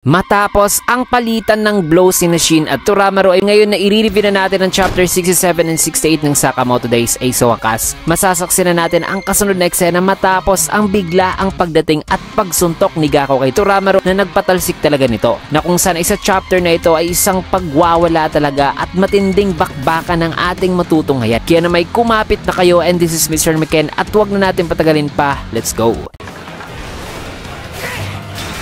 Matapos ang palitan ng blows ni Shin at Toramaru ay ngayon na i-review na natin ang chapter 67 and 68 ng Sakamoto Days ay sa wakas. Masasaksihan na natin ang kasunod na eksena matapos ang bigla ang pagdating at pagsuntok ni Gako kay Toramaru na nagpatalsik talaga nito. Na kung saan sa chapter na ito ay isang pagwawala talaga at matinding bakbakan ng ating matutunghayan. Kaya na may kumapit na kayo, and this is Mr. Meken at huwag na natin patagalin pa. Let's go!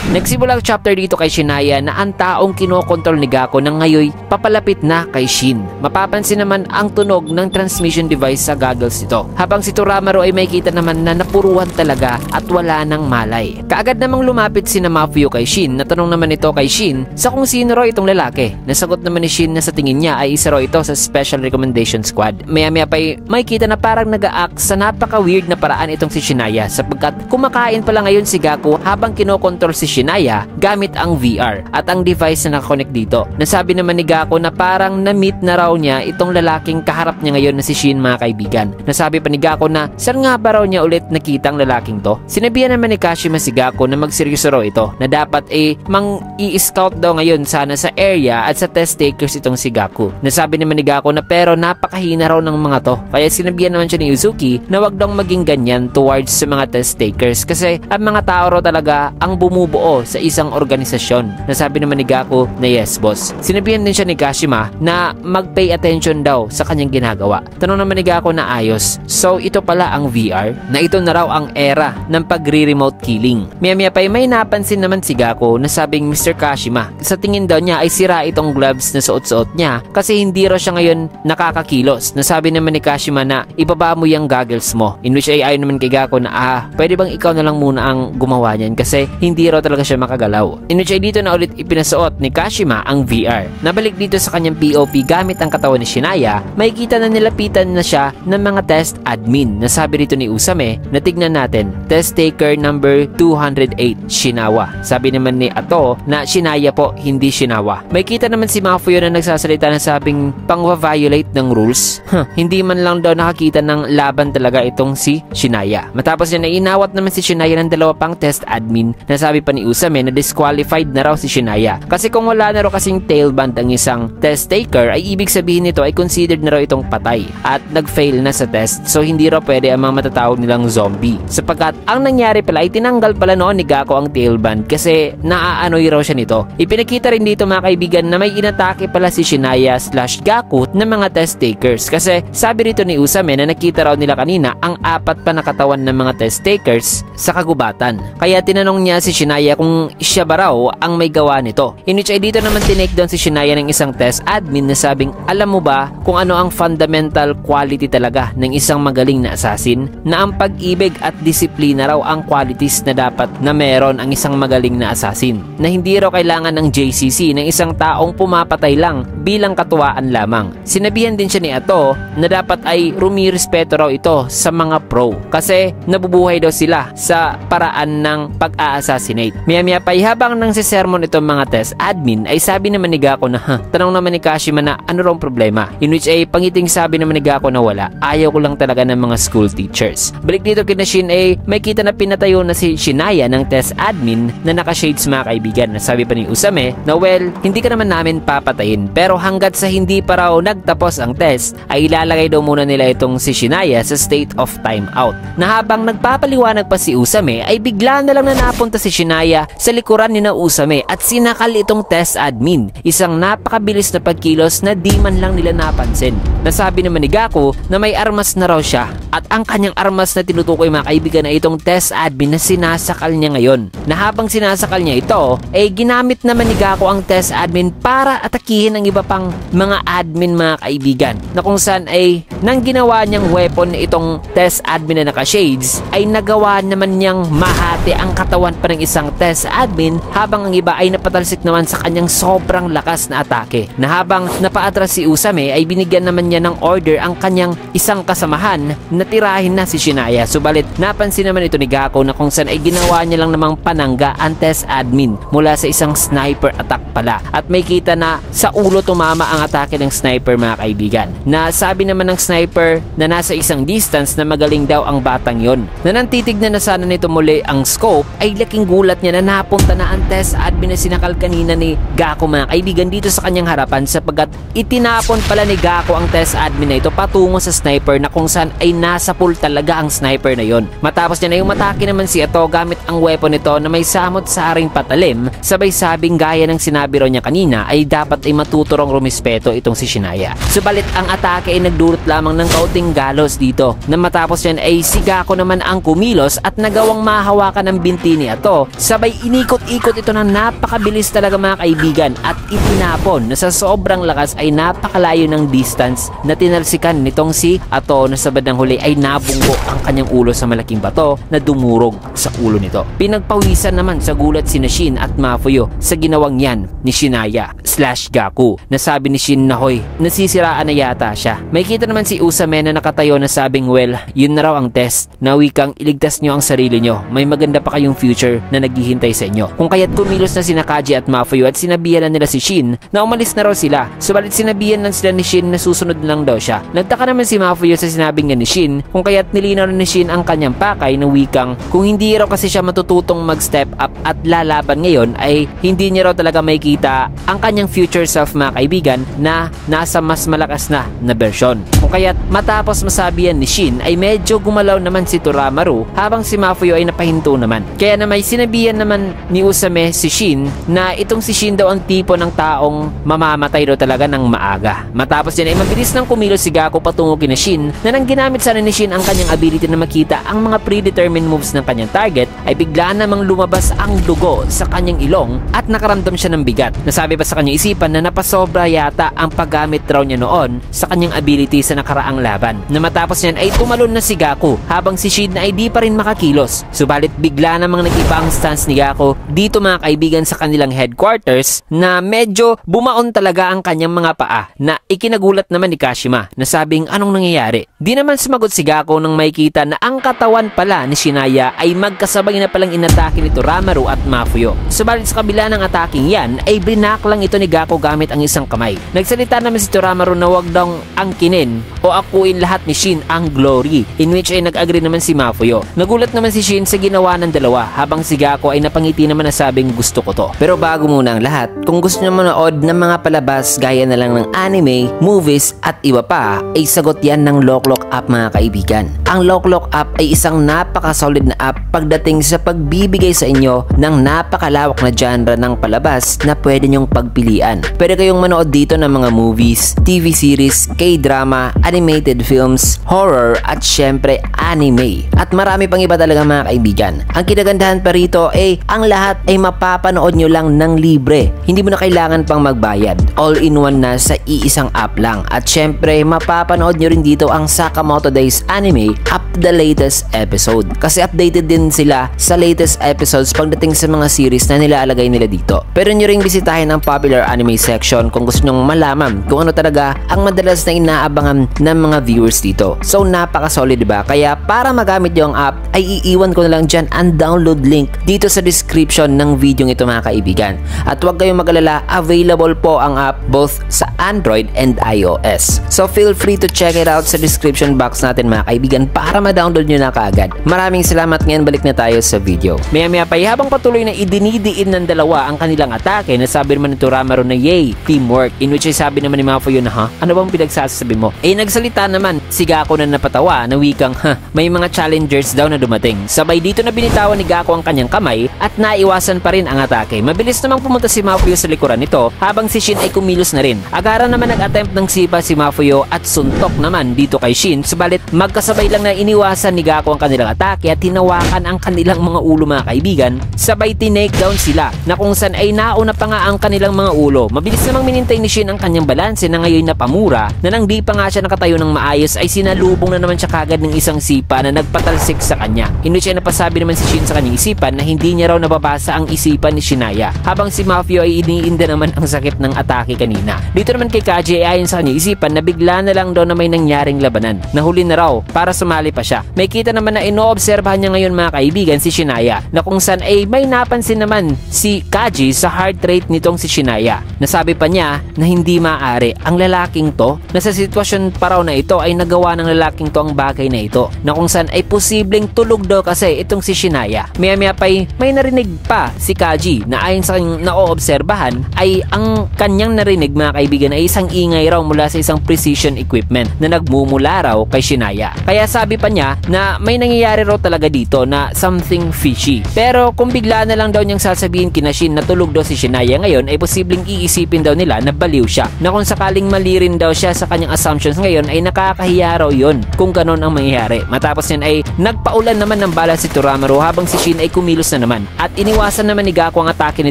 Nagsimula ang chapter dito kay Shinaya na ang taong kinokontrol ni Gako na ngayon papalapit na kay Shin. Mapapansin naman ang tunog ng transmission device sa goggles nito. Habang si Toramaru ay makikita naman na napuruhan talaga at wala nang malay. Kaagad namang lumapit si Mafuyu kay Shin. Natanong naman ito kay Shin sa kung sino raw itong lalaki. Nasagot naman ni Shin na sa tingin niya ay isa raw ito sa Special Recommendation Squad. Maya-maya pa ay makikita na parang nag-a-act sa napaka-weird na paraan itong si Shinaya sapagkat kumakain pala ngayon si Gako habang kinokontrol si Shinaya gamit ang VR at ang device na nakakonect dito. Nasabi naman ni Gako na parang na-meet na raw niya itong lalaking kaharap niya ngayon na si Shin, mga kaibigan. Nasabi pa ni Gako na saan nga ba raw niya ulit nakita ang lalaking to? Sinabihan naman ni Kashima si Gako na magseryoso raw ito na dapat i-scout daw ngayon sana sa area at sa test takers itong si Gako. Nasabi naman ni Gako na pero napakahina raw ng mga to. Kaya sinabihan naman siya ni Uzuki na wag daw maging ganyan towards sa mga test takers kasi ang mga tao raw talaga ang bumubuo sa isang organisasyon. Nasabi naman ni Gako na yes boss. Sinabihan din siya ni Kashima na mag-pay attention daw sa kanyang ginagawa. Tanong naman ni Gako na ayos. So ito pala ang VR? Na ito na raw ang era ng pagre-remote killing. Maya-maya pa may napansin naman si Gako na sabing Mr. Kashima. Sa tingin daw niya ay sira itong gloves na suot-suot niya kasi hindi raw siya ngayon nakakakilos. Nasabi naman ni Kashima na ibaba mo yung goggles mo. In which ay ayon naman kay Gako na pwede bang ikaw na lang muna ang gumawa niyan kasi hindi raw talaga siya makagalaw. In which ay dito na ulit ipinasuot ni Kashima ang VR. Nabalik dito sa kanyang POV gamit ang katawan ni Shinaya, makikita na nilapitan na siya ng mga test admin. Nasabi rito ni Usame na tignan natin, test taker number 208, Shinawa. Sabi naman ni Ato na Shinaya po, hindi Shinawa. Makikita naman si Mafuyu na nagsasalita na sabing pang-violate ng rules. Hindi man lang daw nakakita ng laban talaga itong si Shinaya. Matapos niya na inawat naman si Shinaya ng dalawa pang test admin. Nasabi pa ni Usame na disqualified na raw si Shinaya. Kasi kung wala na raw kasing tailband ang isang test taker ay ibig sabihin nito ay considered na raw itong patay at nag-fail na sa test. So hindi raw pwede ang mga matatawag nilang zombie. Sapagkat ang nangyari pala ay tinanggal pala noon ni Gako ang tailband kasi naaanoy raw siya nito. Ipinakita rin dito mga kaibigan na may inatake pala si Shinaya / Gako ng mga test takers kasi sabi rito ni Usame na nakita raw nila kanina ang 4 pa na katawan ng mga test takers sa kagubatan. Kaya tinanong niya si Shinaya kung siya ba raw ang may gawa nito. In which ay dito naman tinake down si Shinaya ng isang test admin na sabing alam mo ba kung ano ang fundamental quality talaga ng isang magaling na assassin? Na ang pag-ibig at disiplina raw ang qualities na dapat na meron ang isang magaling na assassin. Na hindi raw kailangan ng JCC ng isang taong pumapatay lang bilang katuwaan lamang. Sinabihan din siya ni Ato na dapat ay rumirespeto raw ito sa mga pro kasi nabubuhay daw sila sa paraan ng pag-a-assassinate. Maya-maya pa habang nang si sermon itong mga test admin ay sabi naman ni Gako na tanong naman ni Kashima na ano rong problema. In which ay pangiting sabi naman ni Gako na wala. Ayaw ko lang talaga ng mga school teachers. Balik dito kina Shin ay may kita na pinatayo na si Shinaya ng test admin na naka-shades mga kaibigan. Nasabi pa ni Usame na well, hindi ka naman namin papatayin pero hanggat sa hindi pa raw nagtapos ang test ay ilalagay daw muna nila itong si Shinaya sa state of timeout. Na habang nagpapaliwanag pa si Usame ay bigla na lang na napunta si Shinaya sa likuran ni na Usame at sinakal itong test admin. Isang napakabilis na pagkilos na di man lang nila napansin. Nasabi naman ni Gako na may armas na raw siya at ang kanyang armas na tinutukoy mga kaibigan na itong test admin na sinasakal niya ngayon. Na habang sinasakal niya ito, ay ginamit naman ni Gako ang test admin para atakihin ang iba pang mga admin mga kaibigan. Na kung saan ay nang ginawa niyang weapon na itong test admin na naka-shades ay nagawa naman niyang mahati ang katawan pa ng isang test admin habang ang iba ay napatalsik naman sa kanyang sobrang lakas na atake. Na habang napaatras si Usame ay binigyan naman niya ng order ang kanyang isang kasamahan natirahin na si Shinaya. Subalit napansin naman ito ni Gako na kung saan ay ginawa niya lang namang panangga ang test admin mula sa isang sniper attack pala. At may kita na sa ulo tumama ang atake ng sniper mga kaibigan. Na sabi naman ng sniper na nasa isang distance na magaling daw ang batang yon. Na nang titignan na sana nito muli ang scope ay laking gulat niya na napunta na ang test admin na sinakal kanina ni Gako mga kaibigan dito sa kanyang harapan sapagkat itinapon pala ni Gako ang test admin na ito patungo sa sniper na kung saan ay nasa pool talaga ang sniper na yon. Matapos niya na yung matake naman si Ato gamit ang weapon nito na may samot-saring patalim, sabay sabing gaya ng sinabi raw niya kanina ay dapat ay matuturong rumispeto itong si Shinaya. Subalit ang atake ay nagdulot lamang ng kaunting galos dito na matapos yan ay si Gako naman ang kumilos at nagawang mahawakan ng binti ni Ato, sabay inikot-ikot ito ng napakabilis talaga mga kaibigan at itinapon na sa sobrang lakas ay napakalayo ng distance na tinalsikan nitong si Ato na sa bandang huli ay nabunggo ang kanyang ulo sa malaking bato na dumurog sa ulo nito. Pinagpawisan naman sa gulat si Shin at Mafuyo sa ginawang yan ni Shinaya/Gaku. Nasabi ni Shin na hoy, nasisiraan na yata siya. May kita naman si Usame na nakatayo na sabing well, yun na raw ang test. Na wikang iligtas nyo ang sarili nyo. May maganda pa kayong future na naghihintay sa inyo. Kung kaya't kumilos na si Kaji at Mafuyo at sinabihan na nila si Shin na umalis na raw sila. Subalit sinabihan lang sila ni Shin na susunod lang daw siya. Nagtaka naman si Mafuyo sa sinabing ni Shin kung kaya't nilinaw na ni Shin ang kanyang pakay na wikang kung hindi raw kasi siya matututong mag-step up at lalaban ngayon ay hindi niya raw talaga makikita ang kanyang future self mga kaibigan na nasa mas malakas na bersyon. Kung kaya't matapos masabihan ni Shin ay medyo gumalaw naman si Toramaru habang si Mafuyo ay napahinto naman. Kaya na may sinabihan naman ni Usame si Shin na itong si Shin daw ang tipo ng taong mamamatay daw talaga ng maaga. Matapos yan ay mabilis nang kumilos si Gako patungo kina Shin na nang ginamit sana ni Shin ang kanyang ability na makita ang mga predetermined moves ng kanyang target ay bigla namang lumabas ang dugo sa kanyang ilong at nakaramdam siya ng bigat. Nasabi pa sa kanyang isipan na napasobra yata ang paggamit raw niya noon sa kanyang ability sa nakaraang laban. Na matapos yan ay tumalon na si Gako habang si Shin ay di pa rin makakilos. Subalit bigla namang nag-iba ang stance ni Gako dito mga kaibigan sa kanilang headquarters na medyo bumaon talaga ang kanyang mga paa na ikinagulat naman ni Kashima na sabing anong nangyayari. Di naman sumagot si Gako nang makita na ang katawan pala ni Shinaya ay magkasabay na palang inatake ni Toramaru at Mafuyo. Subalit sa kabila ng ataking yan ay brinak lang ito ni Gako gamit ang isang kamay. Nagsalita naman si Toramaru na wag daw angkinin o akuin lahat ni Shin ang glory, in which ay nag-agree naman si Mafuyo. Nagulat naman si Shin sa ginawa ng dalawa habang si Gako ay napangiti naman na sabing gusto ko to. Pero bago muna ang lahat, kung gusto nyo manood ng mga palabas gaya na lang ng anime, movies at iba pa, ay sagot yan ng Loklok app mga kaibigan. Ang Loklok app ay isang napaka-solid na app pagdating sa pagbibigay sa inyo ng napakalawak na genre ng palabas na pwede nyong pagpilian. Pwede kayong manood dito ng mga movies, TV series, K-drama, animated films, horror at syempre anime. At marami pang iba talaga mga kaibigan. Ang kinagandahan pa rito ay ang lahat ay mapapanood nyo lang ng libre. Hindi mo na kailangan pang magbayad. All-in-one na sa iisang app lang. At syempre mapapanood nyo rin dito ang Sakamoto Days anime up to the latest episode. Kasi updated din sila sa latest episodes pagdating sa mga series na nilalagay nila dito. Pero nyo ring bisitahin ang popular anime section kung gusto nyong malaman kung ano talaga ang madalas na inaabangan ng mga viewers dito. So napaka-solid diba? Kaya para magamit nyo ang app ay iiwan ko na lang dyan ang download link dito sa description ng video ito mga kaibigan. At huwag kayong mag-alala, available po ang app both sa Android and iOS. So feel free to check it out sa description box natin mga kaibigan para ma-download nyo na kaagad. Maraming salamat, ngayon balik na tayo sa video. Maya-maya pa habang patuloy na idinidiin ng dalawa ang kanilang atake, nasabi naman ni Toramaru na yay, teamwork, in which ay sabi naman ni Mafuyo na ano bang pinagsasabi mo? Eh nagsalita naman si Gako na napatawa na wikang may mga challengers daw na dumating. Sabay dito na binitawan ni Gako ang kanyang kamay at naiwasan pa rin ang atake. Mabilis namang pumunta si Mafuyo sa likuran nito habang si Shin ay kumilos na rin. Agaran naman nag-attempt ng sipa si Mafuyo at suntok naman dito kay Shin, subalit magkasabay lang na iniwasan ni Gako ang kanilang atake at hinawakan ang kanilang mga ulo mga kaibigan. Sabay tinake down sila na kung saan ay nauna pa nga ang kanilang mga ulo. Mabilis namang minintay ni Shin ang kanyang balanse na ngayon napamura na nang di pa nga siya nakatayo ng maayos ay sinalubong na naman siya kagad ng isang sipa na nagpatalsik sa kanya. In which ay napasabi naman si Shin sa kanyang isipan na hindi niya raw nababasa ang isipan ni Shinaya habang si Mafuyo ay iniinda naman ang sakit ng atake kanina. Dito naman kay Kaji ay ayon sa kanyang isipan na bigla na lang daw na may nangyaring labanan. Nahuli na raw para sumali pa siya. May kita naman na inoobserbahan niya ngayon mga kaibigan si Shinaya, na kung saan ay may napansin naman si Kaji sa heart rate nitong si Shinaya. Nasabi pa niya na hindi maaari ang lalaking to na sa sitwasyon pa raw na ito ay nagawa ng lalaking to ang bagay na ito, na kung saan ay posibleng tulog daw kasi itong si Shinaya. Maya pa'y may narinig pa si Kaji na ayon sa kanyang naoobserbahan ay ang kanyang narinig mga kaibigan ay isang ingay raw mula sa isang precision equipment na nagmumula raw kay Shinaya. Kaya sabi pa niya na may nangyayari raw talaga dito na something fishy. Pero kung bigla na lang daw niyang sasabihin kina Shin na tulog daw si Shinaya ngayon ay posibleng iisipin daw nila na baliw siya, na kung sakaling mali rin daw siya sa kanyang assumptions ngayon ay nakakahiya raw yun kung ganon ang mangyayari. Matapos yan ay nagpaulan naman ng bala si Toramaru habang si Shin ay kumilos na naman at iniwasan naman ni Gaku ang atake ni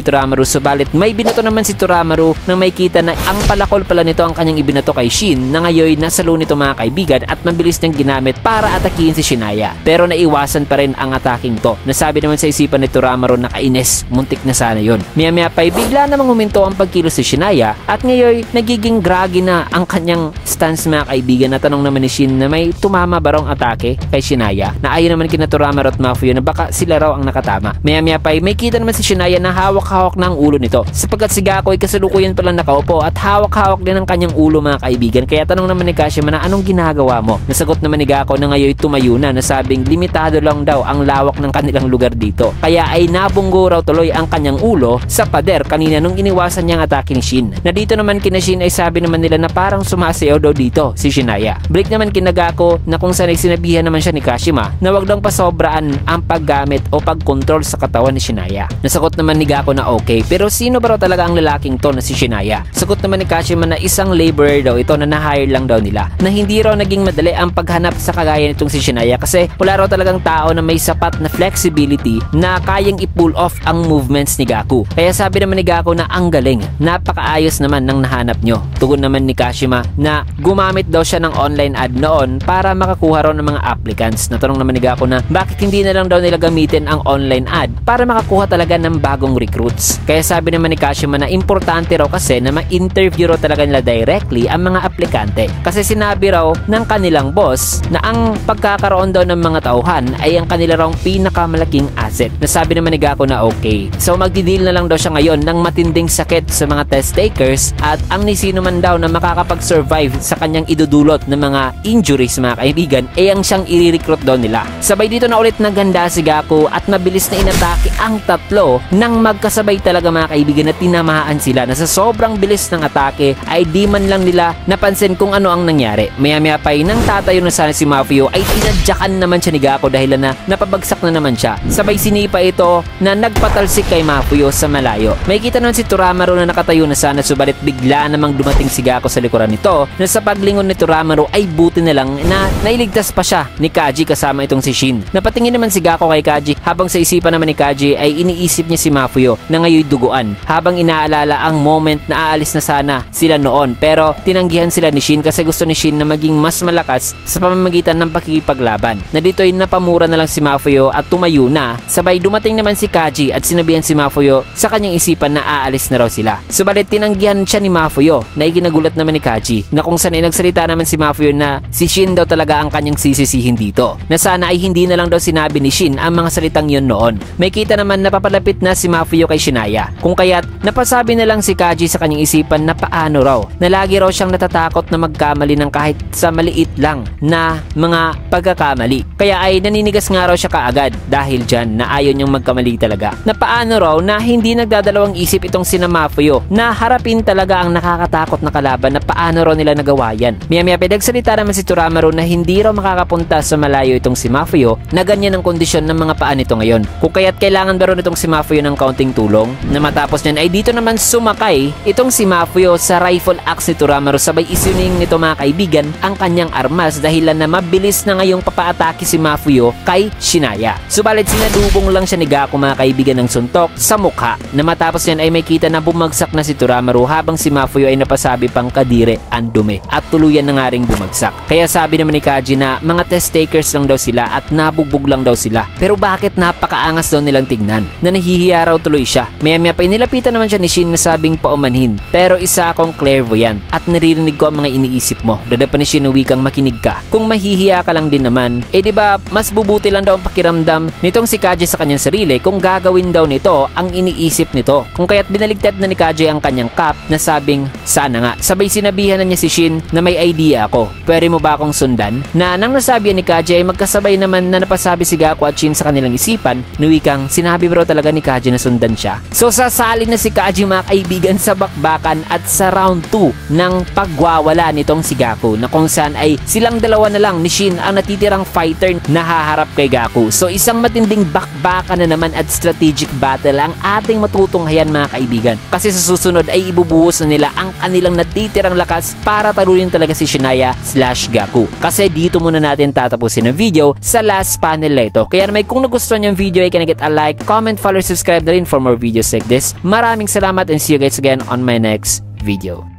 Toramaru, subalit may binato naman si Toramaru nang may kita na ang palakol pala nito ang kanyang ibinato kay Shin na ngayon nasa loob nito mga kaibigan at mabilis niyang ginamit para atakihin si Shinaya. Pero naiwasan pa rin ang ataking to. Nasabi naman sa isipan ni Toramaru na kainis, muntik na sana yun. Maya pa'y bigla namang huminto ang pagkilos si Shinaya at ngayon nagiging groggy na ang kanyang stance mga kaibigan. Natanong naman ni Shin na may tumama ba raw ang atake kay Shinaya, na ayon naman kina Toramaru at Mafuyu na baka sila raw ang nakatama. Maya pa'y may kita naman si Shinaya na hawak-hawak na ang ulo nito, sapagkat si Gaku ay kasalukuyan palang nakaupo at hawak-hawak din ang kanyang ulo mga kaibigan. Kaya tanong naman ni Kashima na anong ginagawa mo? Nasagot naman ni Gaku na ngayon tumayo na, nasabing limitado lang daw ang lawak ng kanilang lugar dito. Kaya ay nabunggo raw tuloy ang kanyang ulo sa pader kanina nung iniwasan niyang atake ni Shin. Na dito naman kina Shin ay sabi naman nila na parang sumasayaw daw dito si Shinaya. Break naman kina Gaku na kung saan ay sinabihan naman siya ni Kashima na wag lang pasobraan ang paggamit o pagkontrol sa katawan ni Shinaya. Nasagot naman ni Gaku na okay, pero sino ba raw talaga ang lalaking to na si Shinaya? Sagot naman ni Kashima na isang laborer daw ito na na-hire lang daw nila, na hindi raw naging madali ang paghanap sa kagaya nitong si Shinaya kasi wala raw talagang tao na may sapat na flexibility na kayang i-pull off ang movements ni Gaku. Kaya sabi naman ni Gaku na ang galing, napakaayos naman ng nahanap nyo. Tugon naman ni Kashima na gumamit daw siya ng online ad noon para makakuha raw ng mga applicants. Natanong naman ni Gaku na bakit hindi na lang daw nila gamitin ang online ad para makakuha talaga ng bagong recruits. Kaya sabi naman ni Kashima na importante raw kasi na ma-interview raw talaga nila directly ang mga aplikante. Kasi sinabi raw ng kanilang boss na ang pagkakaroon daw ng mga tauhan ay ang kanila raw pinakamalaking asset. Nasabi naman ni Gaku na okay. So magdi-deal na lang daw siya ngayon ng matinding sakit sa mga test takers at ang nisino man daw na makakapag-survive sa kanyang idudulot ng mga injuries mga kaibigan ay ang siyang i-recruit daw nila. Sabay dito na ulit naganda si Gaku at mabilis na inatake ang tatlo nang magkasabay talaga mga kaibigan na tinamaan sila, na sa sobrang bilis ng atake ay di man lang nila napansin kung ano ang nangyari. Maya pa'y nang tatayo na sana si Mafuyu ay tinadyakan naman siya ni Gaku dahil na napabagsak na naman siya. Sabay sinipa ito na nagpatalsik kay Mafuyu sa malayo. May kita naman si Toramaru na nakatayo na sana, subalit bigla namang dumating si Gaku sa likuran nito, na sa paglingon ni Toramaru ay buti na lang na nailigtas pa siya ni Kaji kasama itong si Shin. Napatingin naman si Gaku kay Kaji habang sa isipan naman ni Kaji ay iniisip niya si Mafuyu na ngayon duguan, habang inaalala ang moment na aalis na sana sila noon, pero tinanggihan sila ni Shin kasi gusto ni Shin na maging mas malakas sa pamamagitan ng pakikipaglaban. Na dito ay napamura na lang si Mafuyu at tumayo na. Sabay dumating naman si Kaji at sinabihan si Mafuyu sa kanyang isipan na aalis na raw sila. Subalit tinanggihan siya ni Mafuyu, na ikinagulat naman ni Kaji, na kung saan ay nagsalita naman si Mafuyu na si Shin daw talaga ang kanyang sisisihin dito, na sana ay hindi na lang daw sinabi ni Shin ang mga salitang yun noon. May kita naman na papalapit na si Mafuyu kay Shinaya, kung kaya't napasabi na lang si Kaji sa kanyang isipan na paano raw na lagi raw siyang natatakot na magkamali ng kahit sa maliit lang na mga pagkakamali. Kaya ay naninigas nga raw siya kaagad dahil dyan na ayaw niyang magkamali talaga. Na paano raw na hindi nagdadalawang isip itong sina Mafuyu na harapin talaga ang nakakatakot na kalaban, na paano raw nila nagawa yan. Maya pinagsalita naman si Toramaru na hindi raw makakapunta sa malayo itong si Mafuyu, na ganyan ang kondisyon ng mga paa nito ngayon. Kung kaya't kailangan ba rin itong si Mafuyu ng kaunting tulong. Na matapos niyan ay dito naman sumakay itong si Mafuyu sa rifle axe ni Toramaru, sabay isuning nito mga kaibigan ang kanyang armas dahilan na mabilis na ngayong papaatake si Mafuyu kay Shinaya. Subalit sinadubong lang siya ni Gaku mga kaibigan ng suntok sa mukha, na matapos yan ay may kita na bumagsak na si Toramaru habang si Mafuyu ay napasabi pang kadire ang dumi at tuluyan na nga ring bumagsak. Kaya sabi naman ni Kaji na mga test takers lang daw sila at nabugbog lang daw sila, pero bakit napakaangas daw nilang tignan, na nahihiya raw tuloy siya. Maya pa inilapitan naman siya ni Shin na sabing paumanhin, pero isa akong clairvoyant at naririnig ko ang mga iniisip mo. Dada pa ni Shin na wikang makinig ka ka. Kung mahihiya ka lang din naman, di ba mas bubuti lang daw ang pakiramdam nitong si Kaji sa kanyang sarili kung gagawin daw nito ang iniisip nito. Kung kaya't binaligtad na ni Kaji ang kanyang cap na sabing, sana nga. Sabay sinabihan na niya si Shin na may idea ako. Pwede mo ba akong sundan? Na nang nasabi ni Kaji ay magkasabay naman na napasabi si Gaku at Shin sa kanilang isipan, nuwikang sinabi bro talaga ni Kaji na sundan siya. So sasali na si Kaji mga kaibigan sa bakbakan at sa round 2 ng pagwawala nitong si Gaku, na kung saan ay silang dalawa na lang ni Shin ang natitirang fighter na haharap kay Gaku. So isang matinding bakbakan na naman at strategic battle ang ating matutunghayan mga kaibigan, kasi sa susunod ay ibubuhos na nila ang kanilang natitirang lakas para talunin talaga si Shinaya/Gaku. Kasi dito muna natin tatapusin ang video sa last panel na ito. Kaya naman kung nagustuhan yung video ay can I get a like, comment, follow, subscribe na rin for more videos like this. Maraming salamat and see you guys again on my next video.